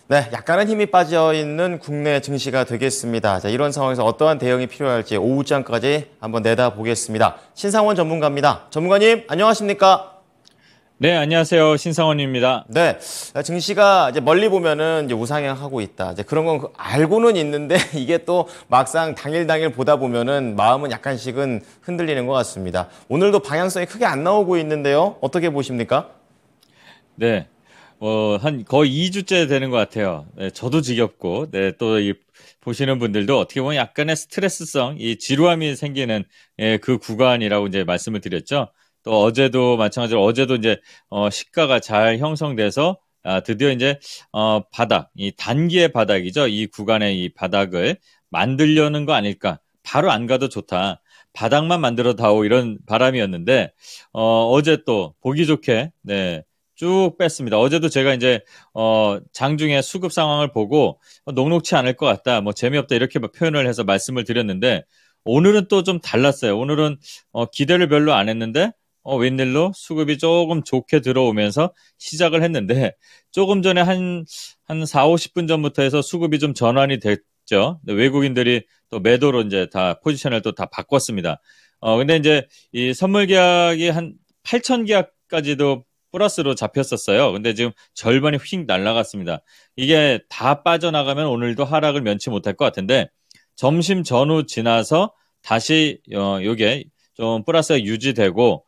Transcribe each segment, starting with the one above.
네, 약간은 힘이 빠져 있는 국내 증시가 되겠습니다. 자, 이런 상황에서 어떠한 대응이 필요할지 오후장까지 한번 내다보겠습니다. 신상원 전문가입니다. 전문가님, 안녕하십니까? 네, 안녕하세요. 신상원입니다. 네, 증시가 이제 멀리 보면은 이제 우상향하고 있다. 이제 그런 건 알고는 있는데 이게 또 막상 당일 보다 보면은 마음은 약간씩은 흔들리는 것 같습니다. 오늘도 방향성이 크게 안 나오고 있는데요. 어떻게 보십니까? 네, 한 거의 2주째 되는 것 같아요. 네, 저도 지겹고, 네, 또 보시는 분들도 어떻게 보면 약간의 스트레스성, 이 지루함이 생기는 그 구간이라고 이제 말씀을 드렸죠. 또 어제도 마찬가지로 어제도 이제 시가가 잘 형성돼서 드디어 이제 바닥, 이 단기의 바닥이죠. 이 구간의 이 바닥을 만들려는 거 아닐까? 바로 안 가도 좋다. 바닥만 만들어 다오 이런 바람이었는데 어제 또 보기 좋게 네. 쭉 뺐습니다. 어제도 제가 이제 장중에 수급 상황을 보고 녹록치 않을 것 같다, 뭐 재미없다 이렇게 표현을 해서 말씀을 드렸는데 오늘은 또 좀 달랐어요. 오늘은 기대를 별로 안 했는데 웬일로 수급이 조금 좋게 들어오면서 시작을 했는데 조금 전에 한 4, 50분 전부터 해서 수급이 좀 전환이 됐죠. 외국인들이 또 매도로 이제 다 포지션을 또 다 바꿨습니다. 근데 이제 이 선물 계약이 한 8천 계약까지도 플러스로 잡혔었어요. 근데 지금 절반이 휙 날아갔습니다. 이게 다 빠져나가면 오늘도 하락을 면치 못할 것 같은데 점심 전후 지나서 다시 요게 좀 플러스가 유지되고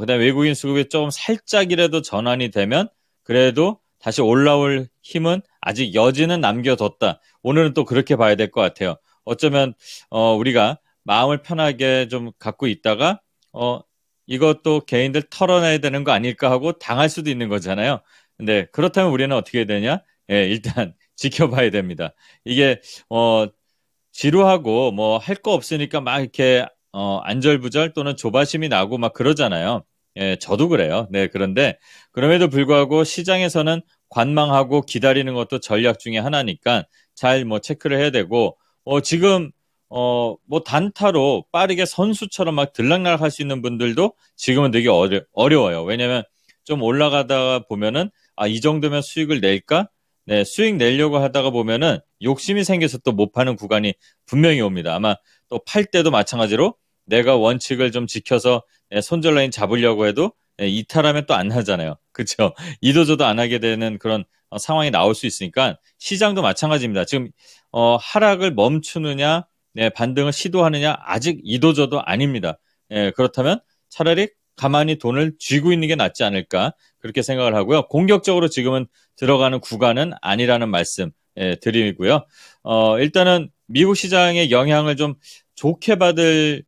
그다음에 외국인 수급이 좀 살짝이라도 전환이 되면 그래도 다시 올라올 힘은 아직 여지는 남겨뒀다. 오늘은 또 그렇게 봐야 될 것 같아요. 어쩌면 우리가 마음을 편하게 좀 갖고 있다가 이것도 개인들 털어내야 되는 거 아닐까 하고 당할 수도 있는 거잖아요. 근데 그렇다면 우리는 어떻게 해야 되냐? 예, 일단 지켜봐야 됩니다. 이게 지루하고 뭐 할 거 없으니까 막 이렇게 안절부절 또는 조바심이 나고 막 그러잖아요. 예, 저도 그래요. 네, 그런데 그럼에도 불구하고 시장에서는 관망하고 기다리는 것도 전략 중에 하나니까 잘 뭐 체크를 해야 되고 지금 뭐 단타로 빠르게 선수처럼 막 들락날락 할 수 있는 분들도 지금은 되게 어려워요. 왜냐면 좀 올라가다 보면은 이 정도면 수익을 낼까? 네, 수익 내려고 하다가 보면은 욕심이 생겨서 또 못 파는 구간이 분명히 옵니다. 아마 또 팔 때도 마찬가지로 내가 원칙을 좀 지켜서 손절 라인 잡으려고 해도 이탈하면 또 안 하잖아요. 그렇죠? 이도저도 안 하게 되는 그런 상황이 나올 수 있으니까 시장도 마찬가지입니다. 지금 하락을 멈추느냐, 네, 반등을 시도하느냐 아직 이도저도 아닙니다. 그렇다면 차라리 가만히 돈을 쥐고 있는 게 낫지 않을까 그렇게 생각을 하고요. 공격적으로 지금은 들어가는 구간은 아니라는 말씀 드리고요. 일단은 미국 시장의 영향을 좀 좋게 받을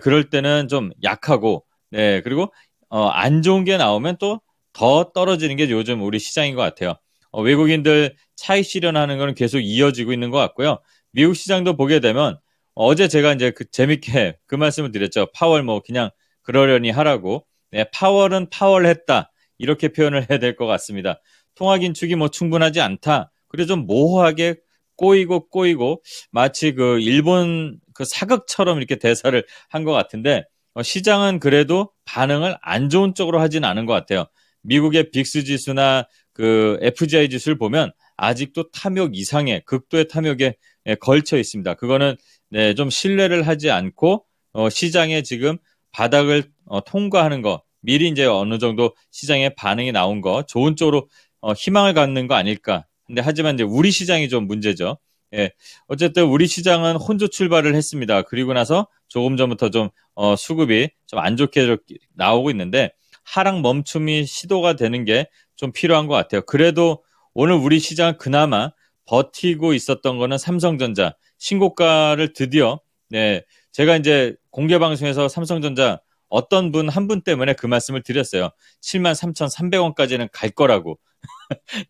그럴 때는 좀 약하고 그리고 안 좋은 게 나오면 또 더 떨어지는 게 요즘 우리 시장인 것 같아요. 외국인들 차익 실현하는 거는 계속 이어지고 있는 것 같고요. 미국 시장도 보게 되면 어제 제가 이제 재밌게 그 말씀을 드렸죠. 파월 뭐 그냥 그러려니 하라고. 네, 파월은 파월했다. 이렇게 표현을 해야 될 것 같습니다. 통화 긴축이 뭐 충분하지 않다. 그리고 좀 모호하게 꼬이고 마치 그 일본 그 사극처럼 이렇게 대사를 한 것 같은데 시장은 그래도 반응을 안 좋은 쪽으로 하진 않은 것 같아요. 미국의 빅스 지수나 그 FGI 지수를 보면 아직도 탐욕 이상의 극도의 탐욕에 걸쳐 있습니다. 그거는 네, 좀 신뢰를 하지 않고 시장에 지금 바닥을 통과하는 거 미리 이제 어느 정도 시장에 반응이 나온 거 좋은 쪽으로 희망을 갖는 거 아닐까. 근데 하지만 이제 우리 시장이 좀 문제죠. 예. 어쨌든 우리 시장은 혼조 출발을 했습니다. 그리고 나서 조금 전부터 좀 수급이 좀 안 좋게 나오고 있는데 하락 멈춤이 시도가 되는 게 좀 필요한 것 같아요. 그래도 오늘 우리 시장 그나마 버티고 있었던 거는 삼성전자 신고가를 드디어 네, 제가 이제 공개 방송에서 삼성전자 어떤 분 한 분 때문에 그 말씀을 드렸어요. 73,300원까지는 갈 거라고.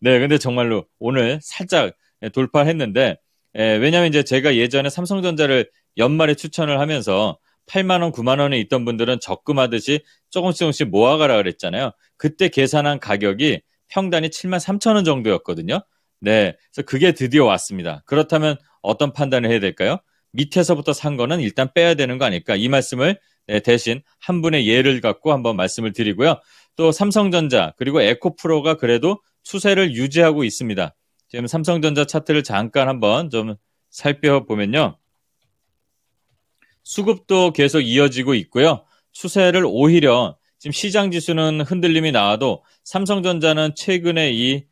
네, 근데 정말로 오늘 살짝 돌파했는데 왜냐면 이제 제가 예전에 삼성전자를 연말에 추천을 하면서 8만 원, 9만 원에 있던 분들은 적금하듯이 조금씩 모아가라 그랬잖아요. 그때 계산한 가격이 평단이 7만 3천 원 정도였거든요. 네, 그래서 그게 드디어 왔습니다. 그렇다면 어떤 판단을 해야 될까요? 밑에서부터 산 거는 일단 빼야 되는 거 아닐까? 이 말씀을 대신 한 분의 예를 갖고 한번 말씀을 드리고요. 또 삼성전자 그리고 에코프로가 그래도 추세를 유지하고 있습니다. 지금 삼성전자 차트를 잠깐 한번 좀 살펴보면요. 수급도 계속 이어지고 있고요. 추세를 오히려 지금 시장 지수는 흔들림이 나와도 삼성전자는 최근에 이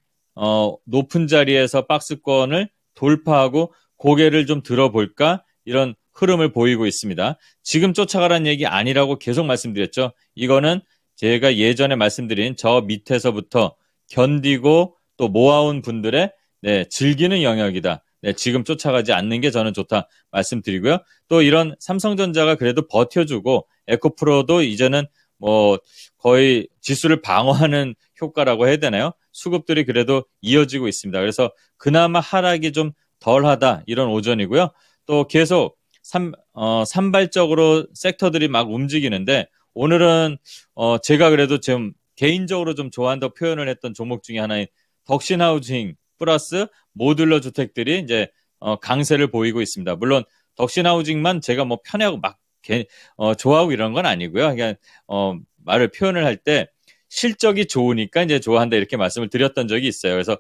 높은 자리에서 박스권을 돌파하고 고개를 좀 들어볼까 이런 흐름을 보이고 있습니다. 지금 쫓아가라는 얘기 아니라고 계속 말씀드렸죠. 이거는 제가 예전에 말씀드린 저 밑에서부터 견디고 또 모아온 분들의 즐기는 영역이다. 지금 쫓아가지 않는 게 저는 좋다 말씀드리고요. 또 이런 삼성전자가 그래도 버텨주고 에코프로도 이제는 뭐 거의 지수를 방어하는 효과라고 해야 되나요? 수급들이 그래도 이어지고 있습니다. 그래서 그나마 하락이 좀 덜하다 이런 오전이고요. 또 계속 산발적으로 섹터들이 막 움직이는데 오늘은 제가 그래도 좀 개인적으로 좀 좋아한다고 표현을 했던 종목 중에 하나인 덕신하우징 플러스 모듈러 주택들이 이제 강세를 보이고 있습니다. 물론 덕신하우징만 제가 뭐 편하고 막 좋아하고 이런 건 아니고요. 그냥 말을 표현을 할 때 실적이 좋으니까 이제 좋아한다 이렇게 말씀을 드렸던 적이 있어요. 그래서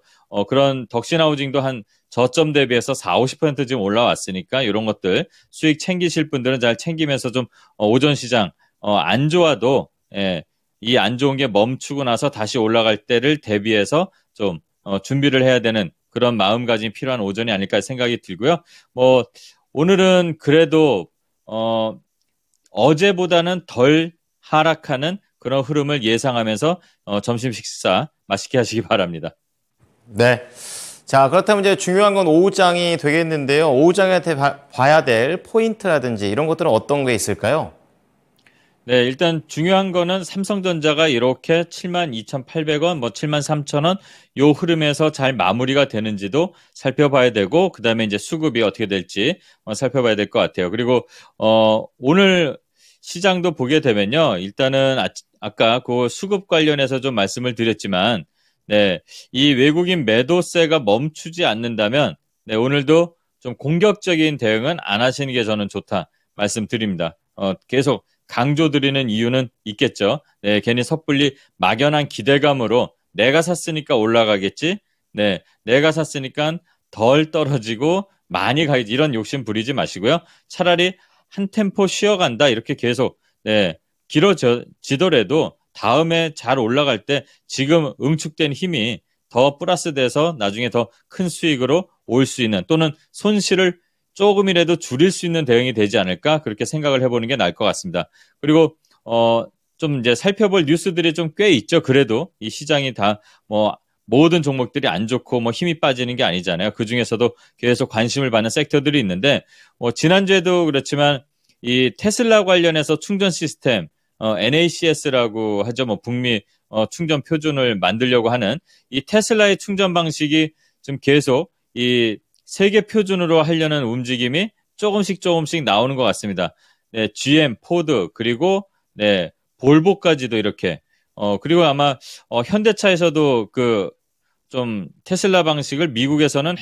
그런 덕신하우징도 한 저점 대비해서 40~50% 지금 올라왔으니까 이런 것들 수익 챙기실 분들은 잘 챙기면서 좀 오전 시장 안 좋아도 이 안 좋은 게 멈추고 나서 다시 올라갈 때를 대비해서 좀 준비를 해야 되는 그런 마음가짐이 필요한 오전이 아닐까 생각이 들고요. 뭐 오늘은 그래도 어제보다는 덜 하락하는 그런 흐름을 예상하면서 점심 식사 맛있게 하시기 바랍니다. 네. 자, 그렇다면 이제 중요한 건 오후장이 되겠는데요. 오후장한테 봐야 될 포인트라든지 이런 것들은 어떤 게 있을까요? 네, 일단 중요한 거는 삼성전자가 이렇게 72,800원, 뭐 73,000원 요 흐름에서 잘 마무리가 되는지도 살펴봐야 되고 그다음에 이제 수급이 어떻게 될지 살펴봐야 될 것 같아요. 그리고 오늘 시장도 보게 되면요. 일단은 아까 그 수급 관련해서 좀 말씀을 드렸지만 네, 이 외국인 매도세가 멈추지 않는다면 네, 오늘도 좀 공격적인 대응은 안 하시는 게 저는 좋다 말씀드립니다. 계속 강조드리는 이유는 있겠죠. 네, 괜히 섣불리 막연한 기대감으로 내가 샀으니까 올라가겠지. 네, 내가 샀으니까 덜 떨어지고 많이 가겠지. 이런 욕심 부리지 마시고요. 차라리 한 템포 쉬어간다. 이렇게 계속 길어지더라도 다음에 잘 올라갈 때 지금 응축된 힘이 더 플러스돼서 나중에 더 큰 수익으로 올 수 있는 또는 손실을 조금이라도 줄일 수 있는 대응이 되지 않을까 그렇게 생각을 해보는 게 나을 것 같습니다. 그리고 좀 이제 살펴볼 뉴스들이 좀 꽤 있죠. 그래도 이 시장이 다 뭐 모든 종목들이 안 좋고 뭐 힘이 빠지는 게 아니잖아요. 그 중에서도 계속 관심을 받는 섹터들이 있는데 지난주에도 그렇지만 이 테슬라 관련해서 충전 시스템 NACS라고 하죠. 뭐 북미 충전 표준을 만들려고 하는 이 테슬라의 충전 방식이 좀 계속 이 세계 표준으로 하려는 움직임이 조금씩 나오는 것 같습니다. 네, GM, 포드, 그리고 네, 볼보까지도 이렇게 그리고 아마 현대차에서도 그 좀 테슬라 방식을 미국에서는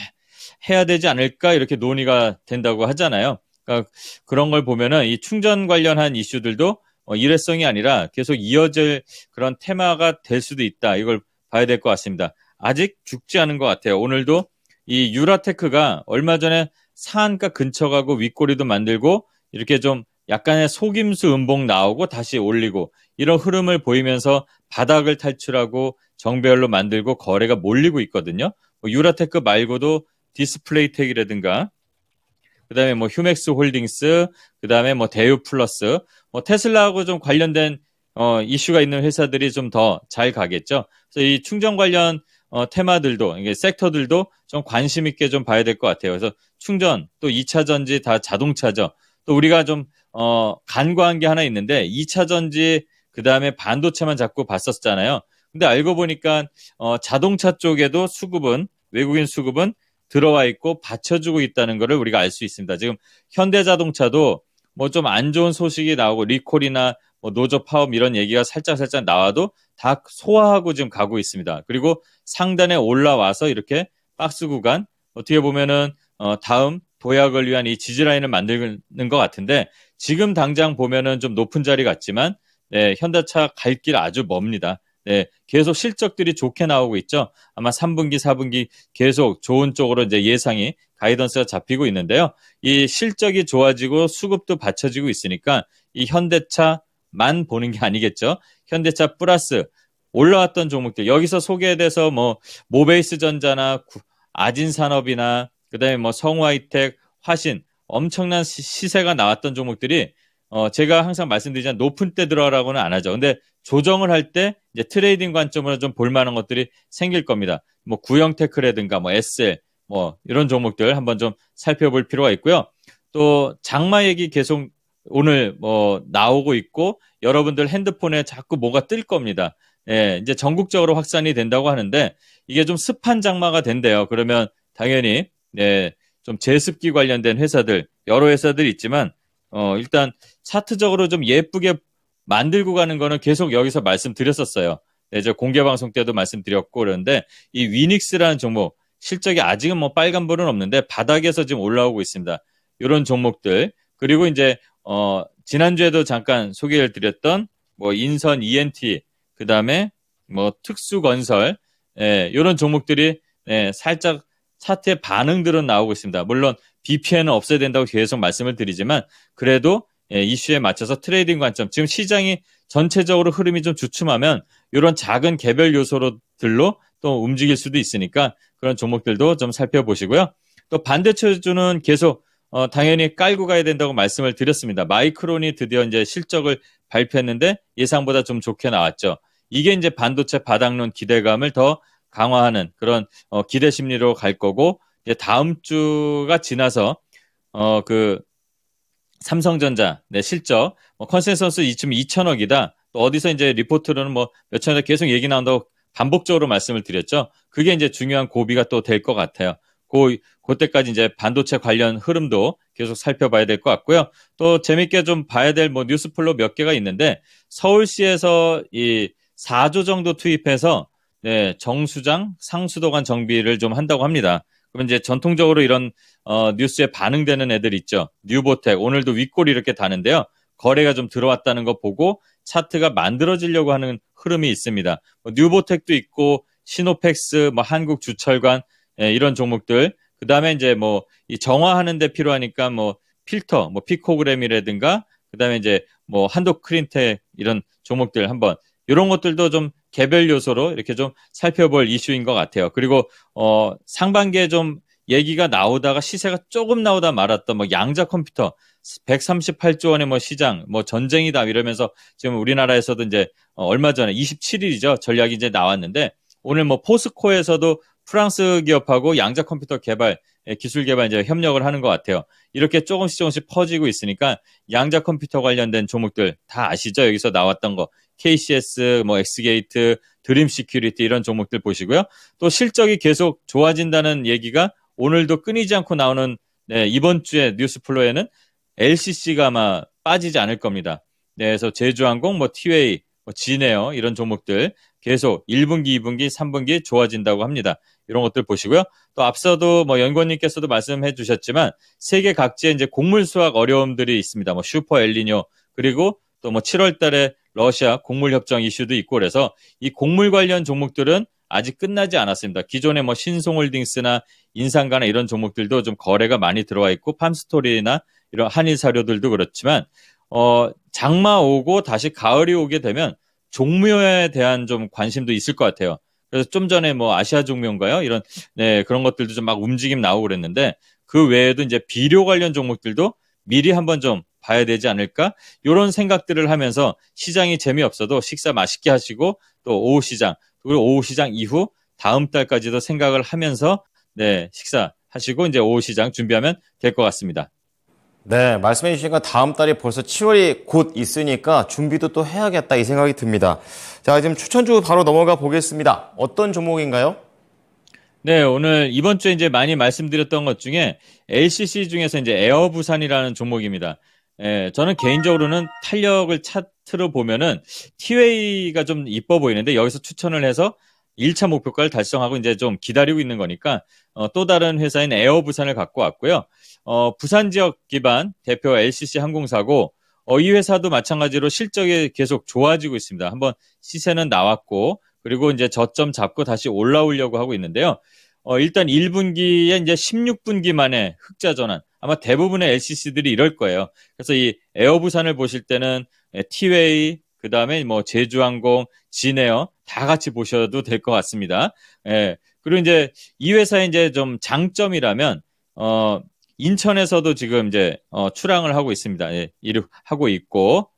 해야 되지 않을까 이렇게 논의가 된다고 하잖아요. 그러니까 그런 걸 보면은 이 충전 관련한 이슈들도 일회성이 아니라 계속 이어질 그런 테마가 될 수도 있다. 이걸 봐야 될 것 같습니다. 아직 죽지 않은 것 같아요. 오늘도 이 유라테크가 얼마 전에 상한가 근처 가고 윗꼬리도 만들고 이렇게 좀 약간의 속임수 음봉 나오고 다시 올리고 이런 흐름을 보이면서 바닥을 탈출하고 정배열로 만들고 거래가 몰리고 있거든요. 유라테크 말고도 디스플레이텍이라든가 그다음에 뭐 휴맥스 홀딩스, 그다음에 뭐 대유 플러스, 테슬라하고 좀 관련된 이슈가 있는 회사들이 좀 더 잘 가겠죠. 그래서 이 충전 관련 테마들도 이게 섹터들도 좀 관심 있게 좀 봐야 될 것 같아요. 그래서 충전 또 2차 전지 다 자동차죠. 또 우리가 좀 간과한 게 하나 있는데 2차 전지 그다음에 반도체만 자꾸 봤었잖아요. 근데 알고 보니까 자동차 쪽에도 수급은 외국인 수급은 들어와 있고 받쳐주고 있다는 것을 우리가 알 수 있습니다. 지금 현대자동차도 뭐 좀 안 좋은 소식이 나오고 리콜이나 뭐 노조 파업 이런 얘기가 살짝 나와도 다 소화하고 지금 가고 있습니다. 그리고 상단에 올라와서 이렇게 박스 구간 어떻게 보면은 다음 도약을 위한 이 지지라인을 만드는 것 같은데 지금 당장 보면은 좀 높은 자리 같지만 네, 현대차 갈 길 아주 멉니다. 네, 계속 실적들이 좋게 나오고 있죠. 아마 3분기, 4분기 계속 좋은 쪽으로 이제 예상이 가이던스가 잡히고 있는데요. 이 실적이 좋아지고 수급도 받쳐지고 있으니까 이 현대차만 보는 게 아니겠죠. 현대차 플러스 올라왔던 종목들 여기서 소개돼서 뭐 모베이스 전자나 아진산업이나 그다음에 뭐 성우하이텍, 화신 엄청난 시세가 나왔던 종목들이 제가 항상 말씀드리지만 높은 때 들어가라고는 안 하죠. 근데 조정을 할 때 이제 트레이딩 관점으로 좀 볼만한 것들이 생길 겁니다. 뭐 구형테크라든가 뭐 SL 뭐 이런 종목들 한번 좀 살펴볼 필요가 있고요. 또 장마 얘기 계속 오늘 뭐 나오고 있고 여러분들 핸드폰에 자꾸 뭐가 뜰 겁니다. 예, 이제 전국적으로 확산이 된다고 하는데 이게 좀 습한 장마가 된대요. 그러면 당연히 네, 좀 제습기 관련된 회사들 여러 회사들이 있지만 일단 차트적으로 좀 예쁘게 만들고 가는 거는 계속 여기서 말씀드렸었어요. 네, 저 공개 방송 때도 말씀드렸고 그런데 이 위닉스라는 종목 실적이 아직은 뭐 빨간불은 없는데 바닥에서 지금 올라오고 있습니다. 이런 종목들 그리고 이제 지난주에도 잠깐 소개를 드렸던 뭐 인선 ENT 그다음에 뭐 특수건설 이런 종목들이 살짝 차트의 반응들은 나오고 있습니다. 물론 BPN은 없애야 된다고 계속 말씀을 드리지만 그래도 이슈에 맞춰서 트레이딩 관점 지금 시장이 전체적으로 흐름이 좀 주춤하면 이런 작은 개별 요소들로 또 움직일 수도 있으니까 그런 종목들도 좀 살펴보시고요. 또 반대체주는 계속 당연히 깔고 가야 된다고 말씀을 드렸습니다. 마이크론이 드디어 이제 실적을 발표했는데 예상보다 좀 좋게 나왔죠. 이게 이제 반도체 바닥론 기대감을 더 강화하는 그런 기대 심리로 갈 거고 이제 다음 주가 지나서 그 삼성전자 실적 컨센서스 이쯤 2천억이다. 또 어디서 이제 리포트로는 뭐 몇천억 계속 얘기 나온다고 반복적으로 말씀을 드렸죠. 그게 이제 중요한 고비가 또 될 것 같아요. 그때까지 이제 반도체 관련 흐름도 계속 살펴봐야 될 것 같고요. 또 재밌게 좀 봐야 될 뭐 뉴스플로 몇 개가 있는데 서울시에서 이 4조 정도 투입해서 정수장, 상수도관 정비를 좀 한다고 합니다. 그러면 이제 전통적으로 이런 뉴스에 반응되는 애들 있죠. 뉴보텍 오늘도 윗골이 이렇게 다는데요. 거래가 좀 들어왔다는 거 보고 차트가 만들어지려고 하는 흐름이 있습니다. 뉴보텍도 있고 시노펙스, 뭐 한국주철관 이런 종목들. 그다음에 이제 뭐 이 정화하는 데 필요하니까 뭐 필터, 뭐 피코그램이라든가 그다음에 이제 뭐 한독크린텍 이런 종목들 한번 이런 것들도 좀 개별 요소로 이렇게 좀 살펴볼 이슈인 것 같아요. 그리고 상반기에 좀 얘기가 나오다가 시세가 조금 나오다 말았던 뭐 양자 컴퓨터 138조 원의 뭐 시장 뭐 전쟁이다 이러면서 지금 우리나라에서도 이제 얼마 전에 27일이죠. 전략이 이제 나왔는데 오늘 뭐 포스코에서도 프랑스 기업하고 양자 컴퓨터 개발 기술 개발 이제 협력을 하는 것 같아요. 이렇게 조금씩 퍼지고 있으니까 양자 컴퓨터 관련된 종목들 다 아시죠? 여기서 나왔던 거 KCS, 뭐 엑스게이트, 드림 시큐리티 이런 종목들 보시고요. 또 실적이 계속 좋아진다는 얘기가 오늘도 끊이지 않고 나오는 이번 주에 뉴스플로에는 LCC가 아마 빠지지 않을 겁니다. 그래서 제주항공, 뭐 티웨이, 뭐 진에어 이런 종목들 계속 1분기, 2분기, 3분기 좋아진다고 합니다. 이런 것들 보시고요. 또 앞서도 뭐 연구원님께서도 말씀해 주셨지만 세계 각지에 이제 곡물 수확 어려움들이 있습니다. 뭐 슈퍼 엘니뇨 그리고 또 뭐 7월 달에 러시아 곡물 협정 이슈도 있고 그래서 이 곡물 관련 종목들은 아직 끝나지 않았습니다. 기존의 뭐 신송홀딩스나 인상가나 이런 종목들도 좀 거래가 많이 들어와 있고 팜스토리나 이런 한일 사료들도 그렇지만 장마 오고 다시 가을이 오게 되면 종묘에 대한 좀 관심도 있을 것 같아요. 그래서 좀 전에 뭐 아시아 종묘인가요? 이런 그런 것들도 좀 막 움직임 나오고 그랬는데 그 외에도 이제 비료 관련 종목들도 미리 한번 좀 봐야 되지 않을까? 이런 생각들을 하면서 시장이 재미없어도 식사 맛있게 하시고 또 오후 시장 그리고 오후 시장 이후 다음 달까지도 생각을 하면서 식사하시고 이제 오후 시장 준비하면 될 것 같습니다. 네, 말씀해 주신 건 다음 달이 벌써 7월이 곧 있으니까 준비도 또 해야겠다 이 생각이 듭니다. 자, 지금 추천주 바로 넘어가 보겠습니다. 어떤 종목인가요? 네, 오늘 이번 주에 이제 많이 말씀드렸던 것 중에 LCC 중에서 이제 에어부산이라는 종목입니다. 저는 개인적으로는 탄력을 차트로 보면은 티웨이가 좀 이뻐 보이는데 여기서 추천을 해서 1차 목표가를 달성하고 이제 좀 기다리고 있는 거니까 또 다른 회사인 에어부산을 갖고 왔고요. 부산 지역 기반 대표 LCC 항공사고 이 회사도 마찬가지로 실적이 계속 좋아지고 있습니다. 한번 시세는 나왔고, 그리고 이제 저점 잡고 다시 올라오려고 하고 있는데요. 일단 1분기에 이제 16분기 만에 흑자 전환. 아마 대부분의 LCC들이 이럴 거예요. 그래서 이 에어부산을 보실 때는 티웨이, 그 다음에 뭐 제주항공, 진에어 다 같이 보셔도 될 것 같습니다. 예. 그리고 이제 이 회사의 이제 좀 장점이라면, 인천에서도 지금 이제, 출항을 하고 있습니다. 예, 하고 있고,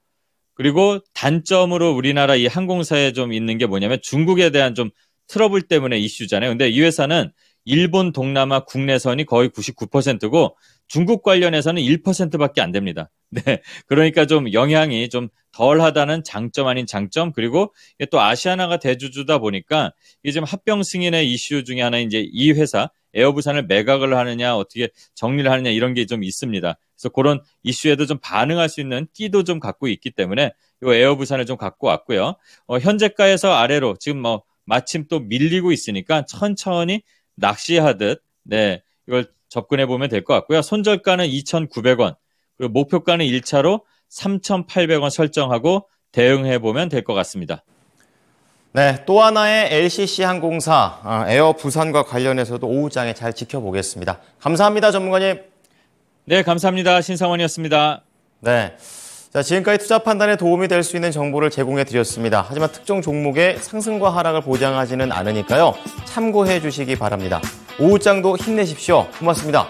그리고 단점으로 우리나라 이 항공사에 좀 있는 게 뭐냐면 중국에 대한 좀 트러블 때문에 이슈잖아요. 근데 이 회사는 일본, 동남아 국내선이 거의 99%고 중국 관련해서는 1%밖에 안 됩니다. 네. 그러니까 좀 영향이 좀 덜하다는 장점 아닌 장점, 그리고 이게 또 아시아나가 대주주다 보니까 이게 지금 합병 승인의 이슈 중에 하나 이제 이 회사 에어부산을 매각을 하느냐 어떻게 정리를 하느냐 이런 게 좀 있습니다. 그래서 그런 이슈에도 좀 반응할 수 있는 끼도 좀 갖고 있기 때문에 이 에어부산을 좀 갖고 왔고요. 현재가에서 아래로 지금 뭐 마침 또 밀리고 있으니까 천천히 낚시하듯 네 이걸 접근해 보면 될 것 같고요. 손절가는 2,900원, 그리고 목표가는 1차로 3,800원 설정하고 대응해 보면 될 것 같습니다. 네, 또 하나의 LCC 항공사 에어부산과 관련해서도 오후장에 잘 지켜보겠습니다. 감사합니다, 전문가님. 네, 감사합니다. 신상원이었습니다. 네. 자, 지금까지 투자 판단에 도움이 될 수 있는 정보를 제공해 드렸습니다. 하지만 특정 종목의 상승과 하락을 보장하지는 않으니까요. 참고해 주시기 바랍니다. 오후장도 힘내십시오. 고맙습니다.